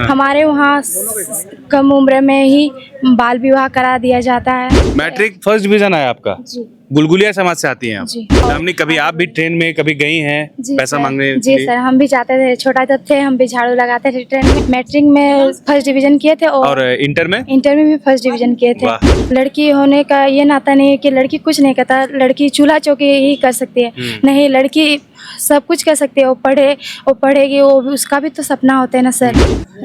हमारे वहाँ कम उम्र में ही बाल विवाह करा दिया जाता है। मैट्रिक फर्स्ट डिवीजन आया आपका? जी गुलगुलिया समाज से आती हैं आप? जी। हमने कभी आप भी ट्रेन में कभी गई हैं जी पैसा सर। मांगने के जी लिए? सर, हम भी जाते थे, छोटा जब थे हम भी झाड़ू लगाते थे ट्रेन में। मैट्रिक में फर्स्ट डिवीजन किए थे और इंटर में? इंटर में भी फर्स्ट डिवीजन किए थे। वाह। लड़की होने का ये नाता नहीं है कि लड़की कुछ नहीं करता, लड़की चूल्हा चौकी ही कर सकती है। नहीं, लड़की सब कुछ कर सकती है। वो पढ़ेगी, वो उसका भी तो सपना होता है ना सर।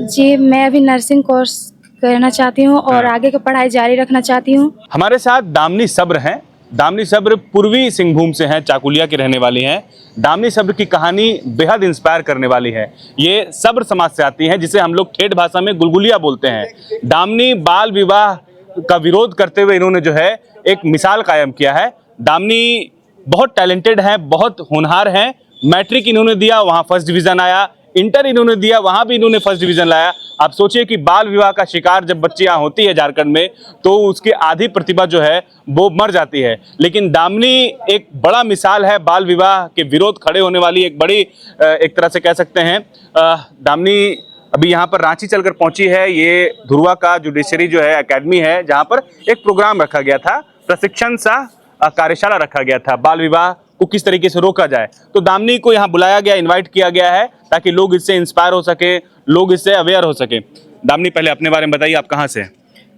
जी, मैं अभी नर्सिंग कोर्स करना चाहती हूँ और आगे की पढ़ाई जारी रखना चाहती हूँ। हमारे साथ दामिनी सब्र हैं। दामिनी सब्र पूर्वी सिंहभूम से हैं, चाकुलिया की रहने वाली हैं। दामिनी सब्र की कहानी बेहद इंस्पायर करने वाली है। ये सब्र समाज से आती हैं, जिसे हम लोग ठेठ भाषा में गुलगुलिया बोलते हैं। दामिनी बाल विवाह का विरोध करते हुए इन्होंने जो है एक मिसाल कायम किया है। दामिनी बहुत टैलेंटेड हैं, बहुत होनहार हैं। मैट्रिक इन्होंने दिया, वहाँ फर्स्ट डिवीजन आया। इंटर इन्होंने दिया, वहाँ भी इन्होंने फर्स्ट डिवीजन लाया। आप सोचिए कि बाल विवाह का शिकार जब बच्ची यहाँ होती है झारखंड में, तो उसकी आधी प्रतिभा जो है वो मर जाती है। लेकिन दामिनी एक बड़ा मिसाल है बाल विवाह के विरोध खड़े होने वाली, एक बड़ी एक तरह से कह सकते हैं। दामिनी अभी यहाँ पर रांची चलकर पहुंची है। ये धुरवा का जुडिशरी जो है एकेडमी है, जहाँ पर एक प्रोग्राम रखा गया था, प्रशिक्षण सा कार्यशाला रखा गया था, बाल विवाह को किस तरीके से रोका जाए। तो दामिनी को यहाँ बुलाया गया, इनवाइट किया गया है, ताकि लोग इससे इंस्पायर हो सके, लोग इससे अवेयर हो सके। दामिनी, पहले अपने बारे में बताइए, आप कहाँ से हैं?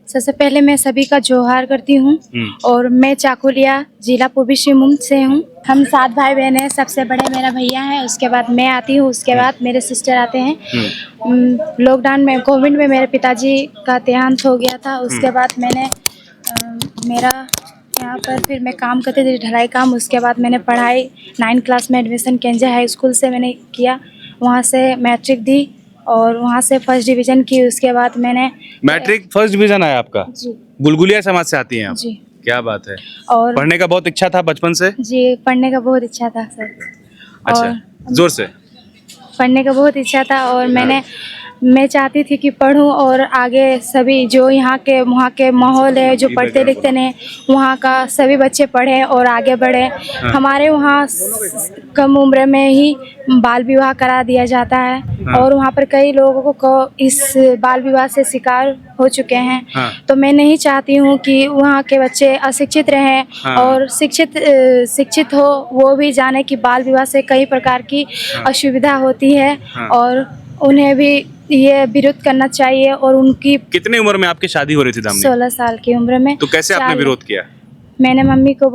सबसे पहले मैं सभी का जोहार करती हूँ और मैं चाकुलिया जिला पूर्वी सिंहभूम से हूँ। हम 7 भाई बहन हैं। सबसे बड़े मेरा भैया है, उसके बाद मैं आती हूँ, उसके बाद मेरे सिस्टर आते हैं। लॉकडाउन में कोविड में मेरे पिताजी का देहांत हो गया था। उसके बाद मैंने मेरा यहाँ पर फिर मैं काम करती थी, ढलाई काम। उसके बाद मैंने पढ़ाई 9 क्लास में एडमिशन केंजा हाई स्कूल से मैंने किया। वहाँ से मैट्रिक दी और वहाँ से फर्स्ट डिवीज़न की। उसके बाद मैंने मैट्रिक फर्स्ट डिवीजन आया आपका? जी गुलगुलिया समाज से आती हैं आप? जी। क्या बात है। और पढ़ने का बहुत इच्छा था बचपन से? जी, पढ़ने का बहुत इच्छा था सर। अच्छा, और जोर से। पढ़ने का बहुत इच्छा था और मैं चाहती थी कि पढूं और आगे सभी जो वहाँ के माहौल है, जो पढ़ते लिखते नहीं, वहाँ का सभी बच्चे पढ़ें और आगे बढ़ें। हमारे वहाँ कम उम्र में ही बाल विवाह करा दिया जाता है और वहाँ पर कई लोगों को इस बाल विवाह से शिकार हो चुके हैं। तो मैं नहीं चाहती हूँ कि वहाँ के बच्चे अशिक्षित रहें और शिक्षित हो, वो भी जाने कि बाल विवाह से कई प्रकार की असुविधा होती है और उन्हें भी ये विरोध करना चाहिए। और उनकी कितने उम्र में आपकी शादी हो रही थी दामिनी? 16 साल की उम्र में। तो कैसे आपने विरोध किया? मैंने मम्मी को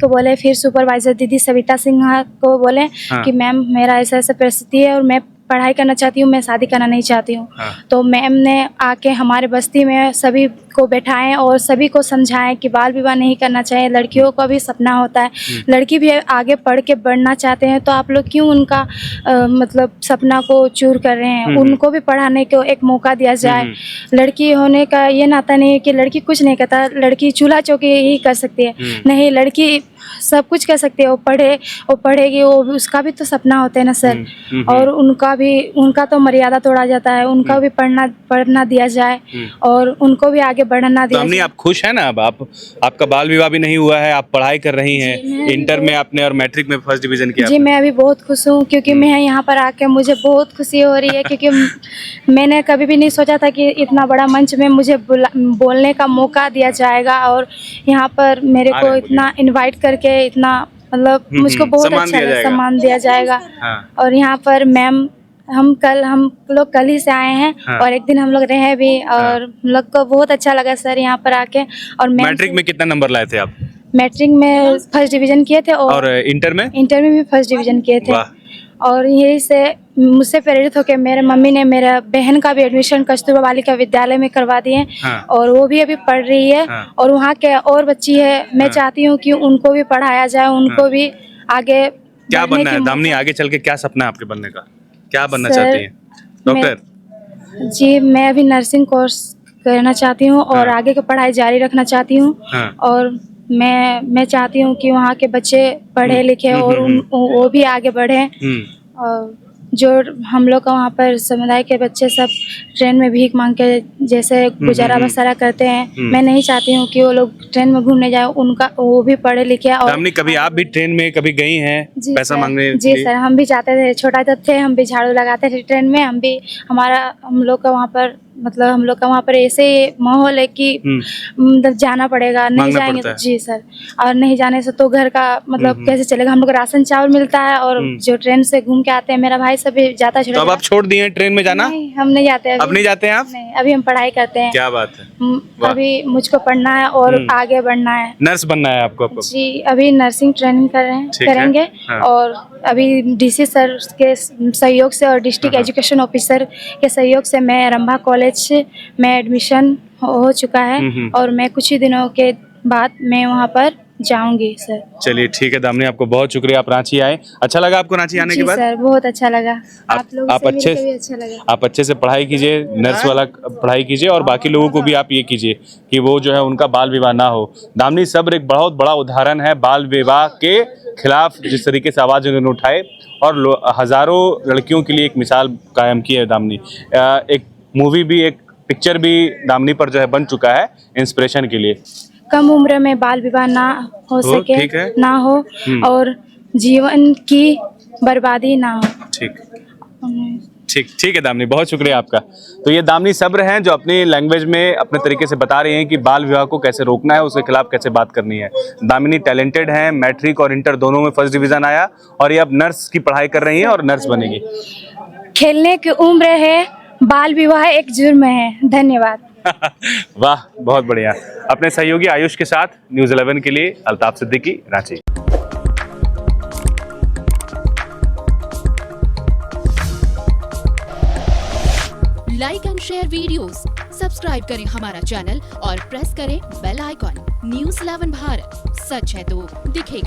बोले, फिर सुपरवाइजर दीदी सविता सिन्हा को बोले कि मैम मेरा ऐसा ऐसा परिस्थिति है और मैं पढ़ाई करना चाहती हूँ, मैं शादी करना नहीं चाहती हूँ। तो मैम ने आके हमारे बस्ती में सभी को बैठाएं और सभी को समझाएं कि बाल विवाह नहीं करना चाहिए। लड़कियों का भी सपना होता है, लड़की भी आगे पढ़ के बढ़ना चाहते हैं, तो आप लोग क्यों उनका मतलब सपना को चूर कर रहे हैं। उनको भी पढ़ाने को एक मौका दिया जाए। लड़की होने का ये नाता नहीं है कि लड़की कुछ नहीं करता, लड़की चूल्हा चौकी ही कर सकती है। नहीं, लड़की सब कुछ कर सकती है। वो पढ़ेगी, वो उसका भी तो सपना होता है ना सर। और उनका तो मर्यादा तोड़ा जाता है, उनका भी पढ़ना दिया जाए और उनको भी आगे बढ़ना दिया जाए। आप खुश है ना? अब आपका बाल विवाह भी नहीं हुआ है, आप पढ़ाई कर रही हैं, इंटर में आपने और मैट्रिक में फर्स्ट डिवीजन किया। जी, मैं अभी बहुत खुश हूँ क्योंकि मैं यहाँ पर आके मुझे बहुत खुशी हो रही है, क्योंकि मैंने कभी भी नहीं सोचा था कि इतना बड़ा मंच में मुझे बोलने का मौका दिया जाएगा और यहाँ पर मेरे को इतना इनवाइट करके इतना मतलब मुझको बहुत अच्छा सम्मान दिया जाएगा। और यहाँ पर मैम हम लोग कल ही से आए हैं और एक दिन हम लोग रहे भी और हम लोग को बहुत अच्छा लगा सर यहाँ पर आके। और मैट्रिक में कितना नंबर लाए थे आप? मैट्रिक में फर्स्ट डिवीजन किए थे और इंटर में भी फर्स्ट डिवीजन किए थे। और यही से मुझसे प्रेरित होकर मेरे मम्मी ने मेरा बहन का भी एडमिशन कस्तूरबा बालिका विद्यालय में करवा दिए और वो भी अभी पढ़ रही है। और वहाँ के और बच्ची है, मैं चाहती हूँ कि उनको भी पढ़ाया जाए, उनको भी आगे क्या बनना है। दामिनी, आगे चल के क्या सपना है आपके बनने का? क्या बनना चाहती हैं? डॉक्टर? जी, मैं अभी नर्सिंग कोर्स करना चाहती हूँ और आगे की पढ़ाई जारी रखना चाहती हूँ। और मैं चाहती हूँ कि वहाँ के बच्चे पढ़े लिखे और वो भी आगे बढ़े। और जो हम लोग का वहाँ पर समुदाय के बच्चे सब ट्रेन में भीख मांग के जैसे गुजारा बसारा करते हैं, मैं नहीं चाहती हूँ कि वो लोग ट्रेन में घूमने जाए, उनका वो भी पढ़े लिखे और दामिनी, कभी आप भी ट्रेन में कभी गई हैं पैसा सर, मांगने के जी लिए? सर, हम भी जाते थे, छोटा जब थे हम भी झाड़ू लगाते थे ट्रेन में, हम भी हम लोग का वहाँ पर मतलब हम लोग का वहाँ पर ऐसे माहौल है कि मतलब जाना पड़ेगा, नहीं मांगना जाएंगे पड़ता तो है। जी सर, और नहीं जाने से तो घर का मतलब कैसे चलेगा। हम लोग को राशन चावल मिलता है और जो ट्रेन से घूम के आते हैं, मेरा भाई सब भी जाता तो अब आप छोड़ दिए हैं ट्रेन में जाना? नहीं, हम नहीं जाते अब नहीं जाते हैं आप? नहीं, अभी हम पढ़ाई करते हैं। क्या बात है, वाह। अभी मुझको पढ़ना है और आगे बढ़ना है। नर्स बनना है आपको अब? जी, अभी नर्सिंग ट्रेनिंग करेंगे हाँ। और अभी डीसी सर के सहयोग से और डिस्ट्रिक्ट एजुकेशन ऑफिसर के सहयोग से मैं रंभा कॉलेज में एडमिशन हो चुका है और मैं कुछ ही दिनों के बाद मैं वहाँ पर जाऊंगी सर। चलिए ठीक है दामिनी, आपको बहुत शुक्रिया, आप रांची आए। अच्छा लगा आपको रांची आने के बाद? सर, बहुत अच्छा लगा, आप लोगों से अच्छे मिलकर भी अच्छा लगा। आप अच्छे से पढ़ाई कीजिए, नर्स वाला पढ़ाई कीजिए और बाकी लोगों को भी आप ये कीजिए कि वो जो है उनका बाल विवाह ना हो। दामिनी सब्र एक बहुत बड़ा उदाहरण है बाल विवाह के खिलाफ, जिस तरीके से आवाज़ उन्होंने उठाए और हजारों लड़कियों के लिए एक मिसाल कायम की है दामिनी। एक मूवी भी, एक पिक्चर भी दामिनी पर जो है बन चुका है इंस्पिरेशन के लिए। कम उम्र में बाल विवाह ना हो सके, ठीक है। ना हो और जीवन की बर्बादी ना हो। ठीक है दामिनी, बहुत शुक्रिया आपका। तो ये दामिनी सब्र हैं जो अपनी लैंग्वेज में अपने तरीके से बता रही हैं कि बाल विवाह को कैसे रोकना है, उसके खिलाफ कैसे बात करनी है। दामिनी टैलेंटेड हैं, मैट्रिक और इंटर दोनों में फर्स्ट डिवीजन आया और ये अब नर्स की पढ़ाई कर रही हैं और नर्स बनेगी। खेलने की उम्र है, बाल विवाह एक जुर्म है। धन्यवाद। वाह, बहुत बढ़िया। अपने सहयोगी आयुष के साथ न्यूज़ 11 के लिए Altaf Siddiqui, Ranchi. Like and share videos, subscribe करें हमारा चैनल और प्रेस करें बेल आइकॉन। न्यूज़ 11 भारत, सच है तो दिखेगा।